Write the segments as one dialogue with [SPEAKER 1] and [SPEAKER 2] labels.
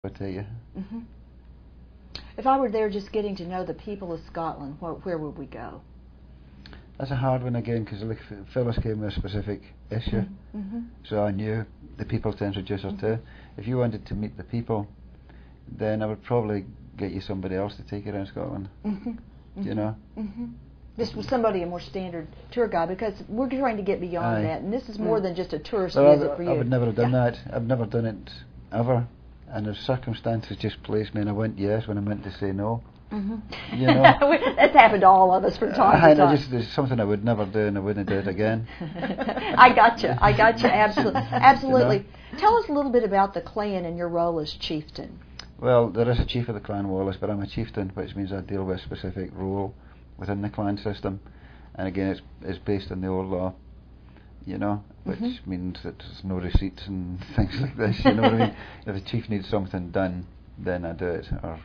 [SPEAKER 1] I tell you.
[SPEAKER 2] Hmm. If I were there just getting to know the people of Scotland, where would we go?
[SPEAKER 1] That's a hard one again, because Phyllis gave me a specific issue, so I knew the people to introduce her to. If you wanted to meet the people, then I would probably get you somebody else to take you around Scotland. You know?
[SPEAKER 2] This was somebody, a more standard tour guide, because we're trying to get beyond that, and this is more than just a tourist visit for you.
[SPEAKER 1] I would never have done that. I've never done it ever, and if circumstances just placed me and I went yes when I meant to say no. You know?
[SPEAKER 2] That's happened to all of us from time to time.
[SPEAKER 1] It's something I would never do, and I wouldn't do it again.
[SPEAKER 2] I got you, absolutely. You know? Tell us a little bit about the clan and your role as chieftain.
[SPEAKER 1] Well, there is a chief of the clan Wallace, but I'm a chieftain, which means I deal with a specific role within the clan system, and again it's based on the old law, you know, which means that there's no receipts and things like this, you know what I mean? If the chief needs something done, then I do it, or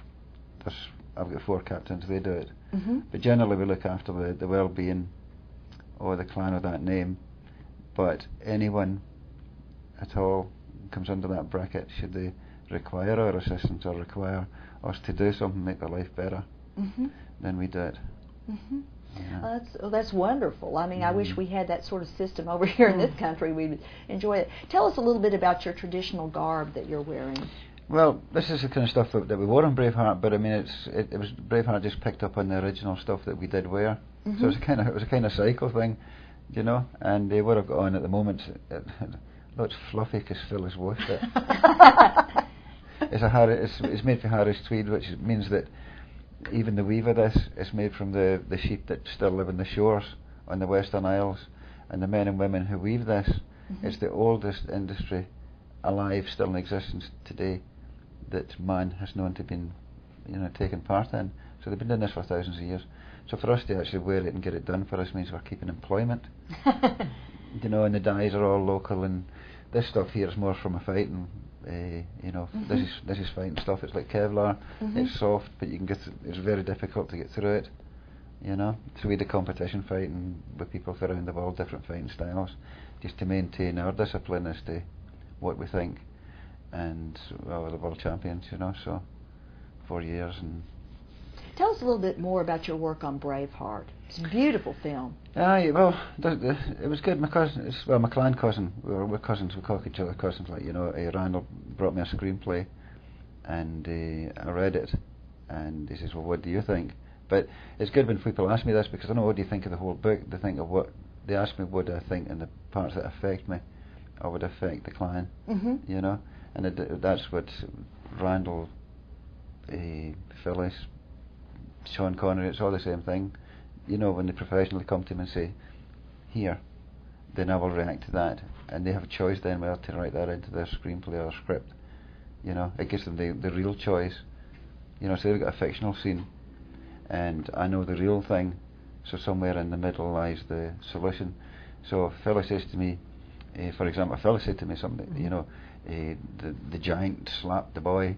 [SPEAKER 1] I've got 4 captains, they do it. But generally we look after the well-being of the clan of that name, but anyone at all comes under that bracket should they require our assistance or require us to do something to make their life better, then we do it.
[SPEAKER 2] Yeah. That's wonderful. I mean, I wish we had that sort of system over here in this country. We'd enjoy it. Tell us a little bit about your traditional garb that you're wearing.
[SPEAKER 1] Well, this is the kind of stuff that we wore on Braveheart, but I mean, it was Braveheart just picked up on the original stuff that we did wear. So it was a kind of cycle thing, you know. And what I've got on at the moment, it looks fluffy because Phyllis washed it. It's made from Harris tweed, which means that even the weave of this is made from the sheep that still live on the shores on the Western Isles, and the men and women who weave this. It's the oldest industry alive, still in existence today, that man has known to been, taken part in. So they've been doing this for thousands of years. So for us to actually wear it and get it done for us means we're keeping employment. And the dyes are all local, and this stuff here is more from a fighting. This is fighting stuff. It's like Kevlar. It's soft, but you can get. It's very difficult to get through it. So we do competition fighting with people from around the world, different fighting styles, just to maintain our discipline as to what we think. And we're the world champions, so 4 years. And
[SPEAKER 2] tell us a little bit more about your work on Braveheart. It's a beautiful film.
[SPEAKER 1] It was good. My cousin, my clan cousin, we're cousins, we call each other cousins, Randall brought me a screenplay, and I read it, and he says, well, what do you think? But it's good when people ask me this, because I know what do you think of the whole book. They think of they ask me what I think in the parts that affect me, or would affect the clan, and that's what Randall, Phyllis, Sean Connery, it's all the same thing. When they professionally come to me and say, here, then I will react to that, and they have a choice then whether to write that into their screenplay or script. It gives them the real choice. So they've got a fictional scene, and I know the real thing, so somewhere in the middle lies the solution. So if Phyllis says to me, for example, Phyllis said to me something, the giant slapped the boy,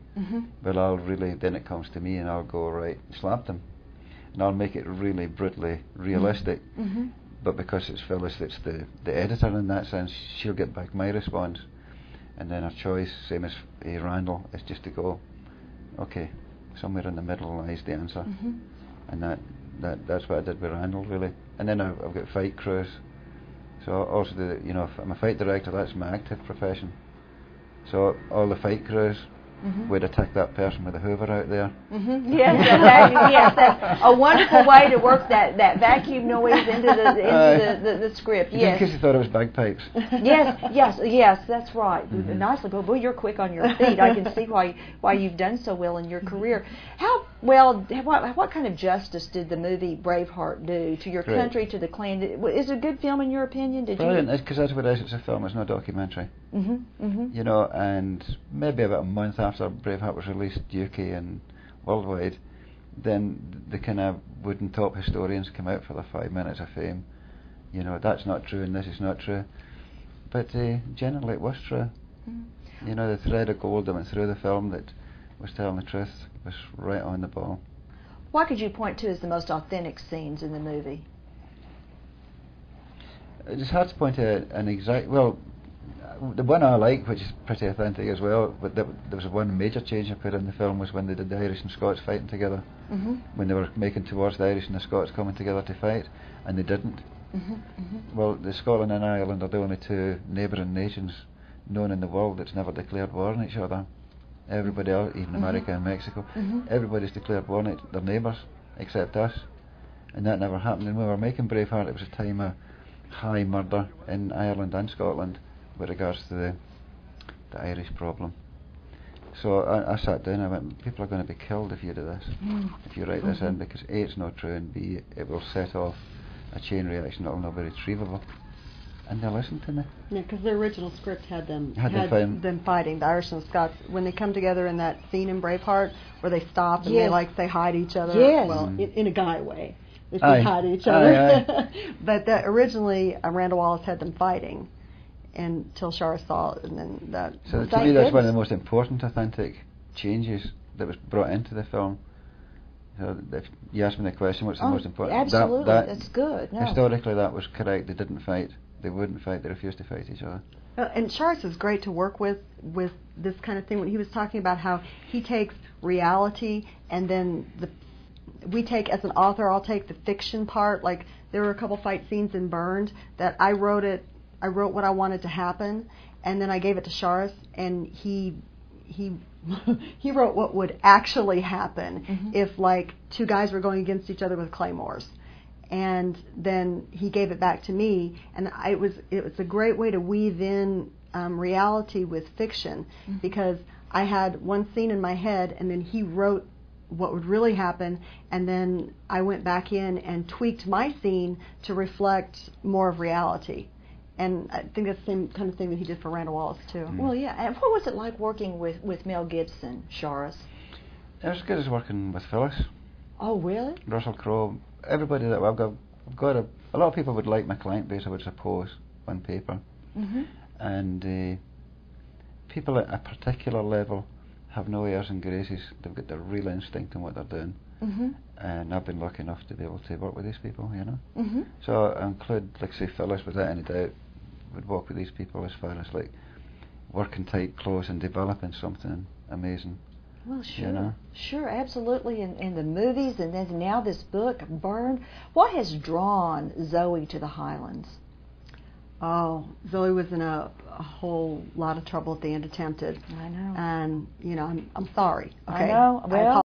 [SPEAKER 1] well, then it comes to me and I'll go, right, slapped him. And I'll make it really brutally realistic, but because it's Phyllis that's the editor in that sense, she'll get back my response, and then her choice, same as Randall, is just to go, okay, somewhere in the middle lies the answer, and that's what I did with Randall, really. And then I've got fight crews, so also if I'm a fight director, that's my active profession, so all the fight crews would attack that person with a hoover out there.
[SPEAKER 2] Yes, that's a wonderful way to work that vacuum noise into the script.
[SPEAKER 1] Just in case you thought it was bagpipes.
[SPEAKER 2] Yes, that's right. Nicely, boy, you're quick on your feet. I can see why you've done so well in your career. What kind of justice did the movie Braveheart do to your country, to the clan? Is it a good film in your opinion?
[SPEAKER 1] Brilliant, because that's what it is. It's a film. It's not a documentary. And maybe about a month after Braveheart was released, UK and worldwide, then the kind of wooden top historians came out for their 5 minutes of fame. That's not true and this is not true. But generally it was true. The thread of gold that went through the film that was telling the truth was right on the ball.
[SPEAKER 2] What could you point to as the most authentic scenes in the movie?
[SPEAKER 1] It's hard to point to an exact... the one I like, which is pretty authentic as well, but there was one major change I put in the film was when they did the Irish and Scots fighting together.
[SPEAKER 2] Mm-hmm.
[SPEAKER 1] When they were making towards the Irish and the Scots coming together to fight, and they didn't.
[SPEAKER 2] Mm-hmm. Mm-hmm.
[SPEAKER 1] Well, the Scotland and Ireland are the only two neighbouring nations known in the world that's never declared war on each other. Everybody else, even America and Mexico, everybody's declared war on their neighbours except us, and that never happened. And when we were making Braveheart, it was a time of high murder in Ireland and Scotland with regards to the Irish problem. So I sat down and I went, people are going to be killed if you do this, if you write this in, because A, it's not true, and B, it will set off a chain reaction that will not be retrievable. And they listened to me.
[SPEAKER 3] Yeah, because the original script had them
[SPEAKER 2] fighting,
[SPEAKER 3] the Irish and Scots, when they come together in that scene in Braveheart where they stop and
[SPEAKER 2] Yes.
[SPEAKER 3] they say hi to each other.
[SPEAKER 2] Yes.
[SPEAKER 3] Well, in a guy way. They say
[SPEAKER 1] Aye.
[SPEAKER 3] hi to each other.
[SPEAKER 1] Aye.
[SPEAKER 3] But originally, Randall Wallace had them fighting until Shara saw it, and then that.
[SPEAKER 1] So to
[SPEAKER 2] Thank
[SPEAKER 1] me, that's one
[SPEAKER 2] goodness.
[SPEAKER 1] of the most important authentic changes that was brought into the film. So if you asked me the question, what's the most important?
[SPEAKER 2] Absolutely,
[SPEAKER 1] That
[SPEAKER 2] that's good. No.
[SPEAKER 1] historically, that was correct. They didn't fight. They wouldn't fight. They refused to fight each other.
[SPEAKER 3] And Charis is great to work with this kind of thing. When he was talking about how he takes reality and then we take, as an author, I'll take the fiction part. Like, there were a couple fight scenes in Burned that I wrote what I wanted to happen, and then I gave it to Charis, and he he wrote what would actually happen if, like, two guys were going against each other with claymores. And then he gave it back to me, and it was a great way to weave in reality with fiction, because I had one scene in my head, and then he wrote what would really happen, and then I went back in and tweaked my scene to reflect more of reality. And I think that's the same kind of thing that he did for Randall Wallace too.
[SPEAKER 2] Well, yeah. And what was it like working with Mel Gibson, Charis?
[SPEAKER 1] It was as good as working with Phyllis,
[SPEAKER 2] Oh, really?
[SPEAKER 1] Russell Crowe, everybody that I've got a lot of people would like my client base, I would suppose, on paper. And people at a particular level have no airs and graces. They've got their real instinct in what they're doing. And I've been lucky enough to be able to work with these people, you know. So I include, like, say, Phyllis, without any doubt, would work with these people as far as, like, working tight close and developing something amazing.
[SPEAKER 2] Well, sure.
[SPEAKER 1] You know?
[SPEAKER 2] Sure, absolutely. In the movies and then now this book, Burned. What has drawn Zoe to the Highlands?
[SPEAKER 3] Oh, Zoe was in a whole lot of trouble at the end of Tempted.
[SPEAKER 2] I know.
[SPEAKER 3] And, you know, I'm sorry. Okay?
[SPEAKER 2] I know. Well,